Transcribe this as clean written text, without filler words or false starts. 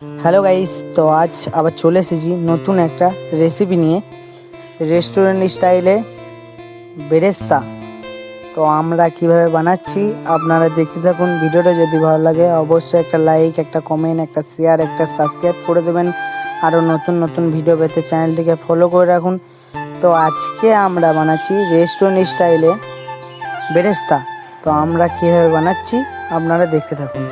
Hello guys, তো আজ আবার চলে এসেছি নতুন একটা রেসিপি নিয়ে, রেস্টুরেন্ট স্টাইলে বেরেস্তা। তো আমরা কিভাবে বানাচ্ছি আপনারা দেখতে থাকুন। ভিডিওটা যদি ভালো লাগে অবশ্যই একটা লাইক, একটা কমেন্ট, একটা শেয়ার, একটা সাবস্ক্রাইব করে দেবেন। আরও নতুন নতুন ভিডিও পেতে চ্যানেলটিকে ফলো করে রাখুন। তো আজকে আমরা বানাচ্ছি রেস্টুরেন্ট স্টাইলে বেরেস্তা। তো আমরা কীভাবে বানাচ্ছি আপনারা দেখতে থাকুন।